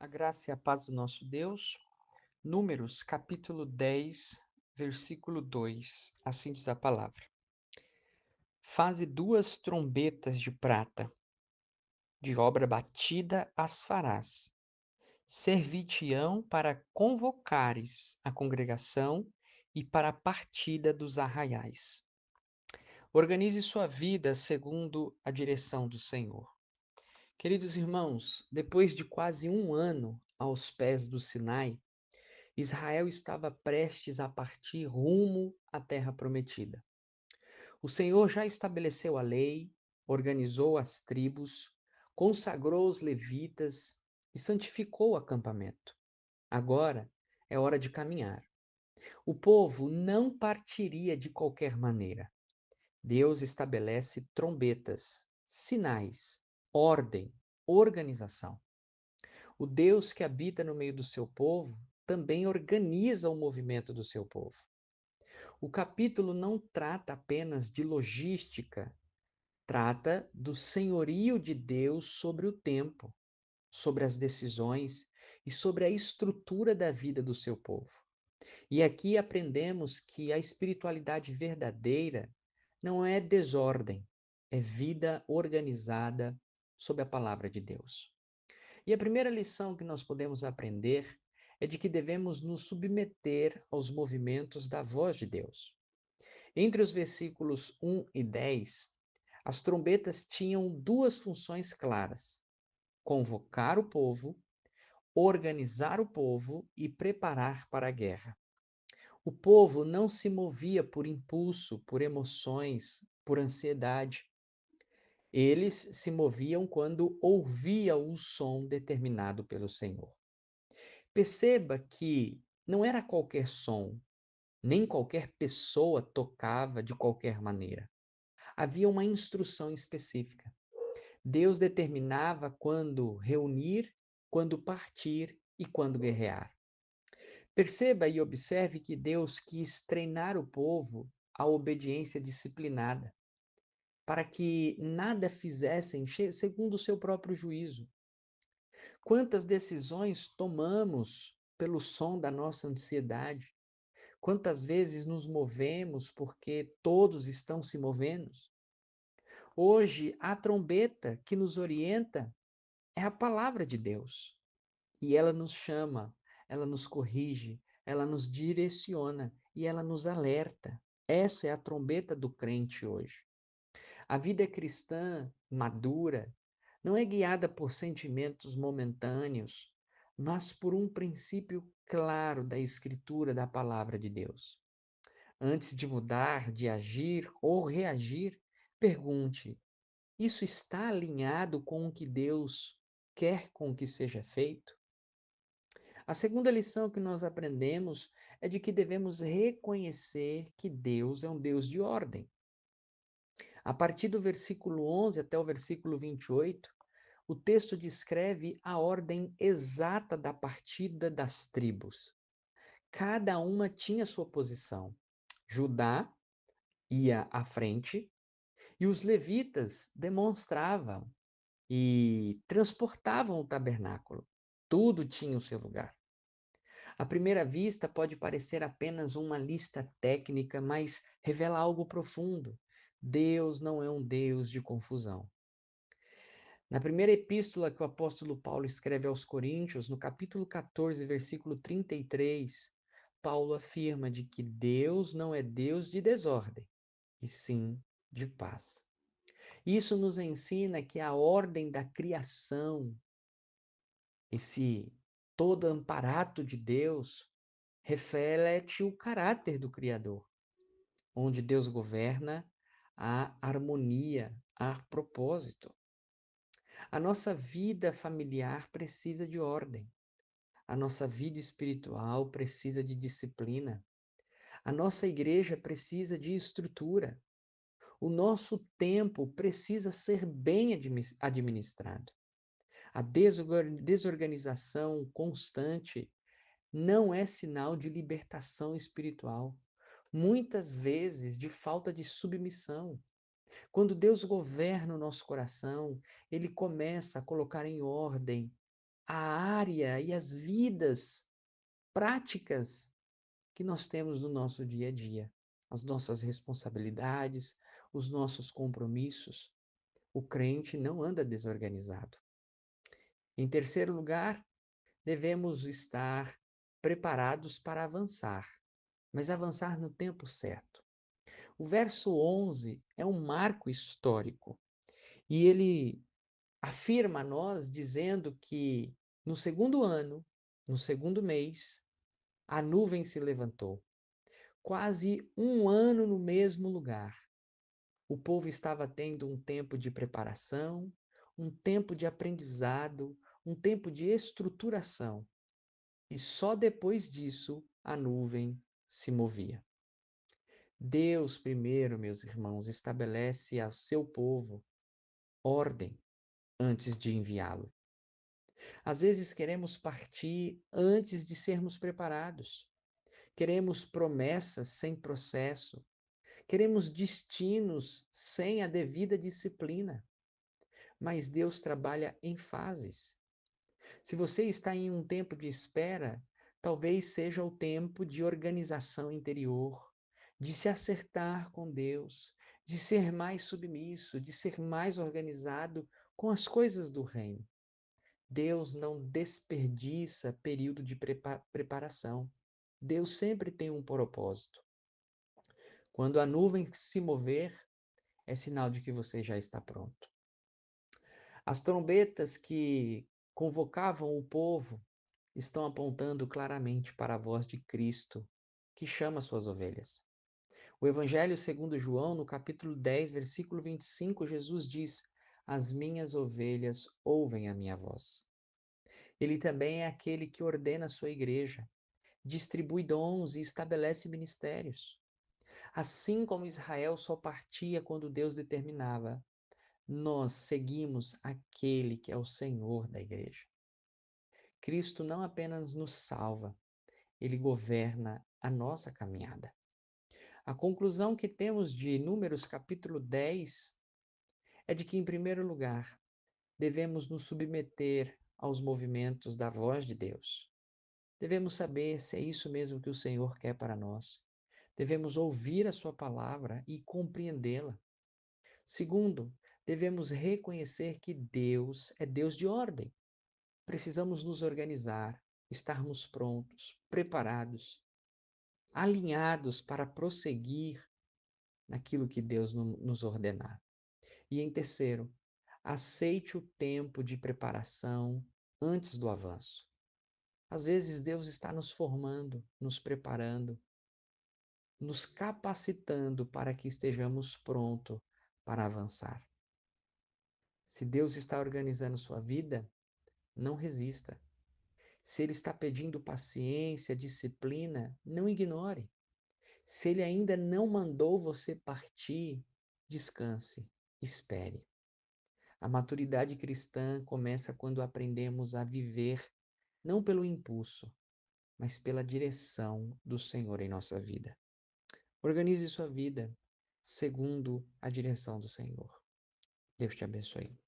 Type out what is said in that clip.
A graça e a paz do nosso Deus. Números, capítulo 10, versículo 2. Assim diz a palavra. Faze 2 trombetas de prata, de obra batida as farás. Servir-te-ão para convocares a congregação e para a partida dos arraiais. Organize sua vida segundo a direção do Senhor. Queridos irmãos, depois de quase um ano aos pés do Sinai, Israel estava prestes a partir rumo à terra prometida. O Senhor já estabeleceu a lei, organizou as tribos, consagrou os levitas e santificou o acampamento. Agora é hora de caminhar. O povo não partiria de qualquer maneira. Deus estabelece trombetas, sinais, ordem, organização. O Deus que habita no meio do seu povo também organiza o movimento do seu povo. O capítulo não trata apenas de logística, trata do senhorio de Deus sobre o tempo, sobre as decisões e sobre a estrutura da vida do seu povo. E aqui aprendemos que a espiritualidade verdadeira não é desordem, é vida organizada sob a palavra de Deus. E a primeira lição que nós podemos aprender é de que devemos nos submeter aos movimentos da voz de Deus. Entre os versículos 1 e 10, as trombetas tinham duas funções claras: convocar o povo, organizar o povo e preparar para a guerra. O povo não se movia por impulso, por emoções, por ansiedade. Eles se moviam quando ouvia o som determinado pelo Senhor. Perceba que não era qualquer som, nem qualquer pessoa tocava de qualquer maneira. Havia uma instrução específica. Deus determinava quando reunir, quando partir e quando guerrear. Perceba e observe que Deus quis treinar o povo à obediência disciplinada, para que nada fizessem segundo o seu próprio juízo. Quantas decisões tomamos pelo som da nossa ansiedade? Quantas vezes nos movemos porque todos estão se movendo? Hoje, a trombeta que nos orienta é a palavra de Deus. E ela nos chama, ela nos corrige, ela nos direciona e ela nos alerta. Essa é a trombeta do crente hoje. A vida cristã madura não é guiada por sentimentos momentâneos, mas por um princípio claro da Escritura, da palavra de Deus. Antes de mudar, de agir ou reagir, pergunte: isso está alinhado com o que Deus quer com que seja feito? A segunda lição que nós aprendemos é de que devemos reconhecer que Deus é um Deus de ordem. A partir do versículo 11 até o versículo 28, o texto descreve a ordem exata da partida das tribos. Cada uma tinha sua posição. Judá ia à frente e os levitas demonstravam e transportavam o tabernáculo. Tudo tinha o seu lugar. À primeira vista, pode parecer apenas uma lista técnica, mas revela algo profundo. Deus não é um Deus de confusão. Na primeira epístola que o apóstolo Paulo escreve aos Coríntios, no capítulo 14, versículo 33, Paulo afirma de que Deus não é Deus de desordem, e sim de paz. Isso nos ensina que a ordem da criação, esse todo amparato de Deus, reflete o caráter do Criador, onde Deus governa a harmonia, a propósito. A nossa vida familiar precisa de ordem. A nossa vida espiritual precisa de disciplina. A nossa igreja precisa de estrutura. O nosso tempo precisa ser bem administrado. A desorganização constante não é sinal de libertação espiritual. Muitas vezes de falta de submissão. Quando Deus governa o nosso coração, ele começa a colocar em ordem a área e as vidas práticas que nós temos no nosso dia a dia, as nossas responsabilidades, os nossos compromissos. O crente não anda desorganizado. Em terceiro lugar, devemos estar preparados para avançar, mas avançar no tempo certo. O verso 11 é um marco histórico e ele afirma a nós dizendo que no segundo ano, no segundo mês, a nuvem se levantou. Quase um ano no mesmo lugar. O povo estava tendo um tempo de preparação, um tempo de aprendizado, um tempo de estruturação. E só depois disso a nuvem se movia. Deus, primeiro, meus irmãos, estabelece ao seu povo ordem antes de enviá-lo. Às vezes queremos partir antes de sermos preparados. Queremos promessas sem processo. Queremos destinos sem a devida disciplina. Mas Deus trabalha em fases. Se você está em um tempo de espera, talvez seja o tempo de organização interior, de se acertar com Deus, de ser mais submisso, de ser mais organizado com as coisas do reino. Deus não desperdiça período de preparação. Deus sempre tem um propósito. Quando a nuvem se mover, é sinal de que você já está pronto. As trombetas que convocavam o povo estão apontando claramente para a voz de Cristo, que chama suas ovelhas. O Evangelho segundo João, no capítulo 10, versículo 25, Jesus diz: As minhas ovelhas ouvem a minha voz. Ele também é aquele que ordena a sua igreja, distribui dons e estabelece ministérios. Assim como Israel só partia quando Deus determinava, nós seguimos aquele que é o Senhor da igreja. Cristo não apenas nos salva, ele governa a nossa caminhada. A conclusão que temos de Números capítulo 10 é de que, em primeiro lugar, devemos nos submeter aos movimentos da voz de Deus. Devemos saber se é isso mesmo que o Senhor quer para nós. Devemos ouvir a sua palavra e compreendê-la. Segundo, devemos reconhecer que Deus é Deus de ordem. Precisamos nos organizar, estarmos prontos, preparados, alinhados para prosseguir naquilo que Deus nos ordenar. E em terceiro, aceite o tempo de preparação antes do avanço. Às vezes Deus está nos formando, nos preparando, nos capacitando para que estejamos prontos para avançar. Se Deus está organizando sua vida, não resista. Se Ele está pedindo paciência, disciplina, não ignore. Se Ele ainda não mandou você partir, descanse, espere. A maturidade cristã começa quando aprendemos a viver não pelo impulso, mas pela direção do Senhor em nossa vida. Organize sua vida segundo a direção do Senhor. Deus te abençoe.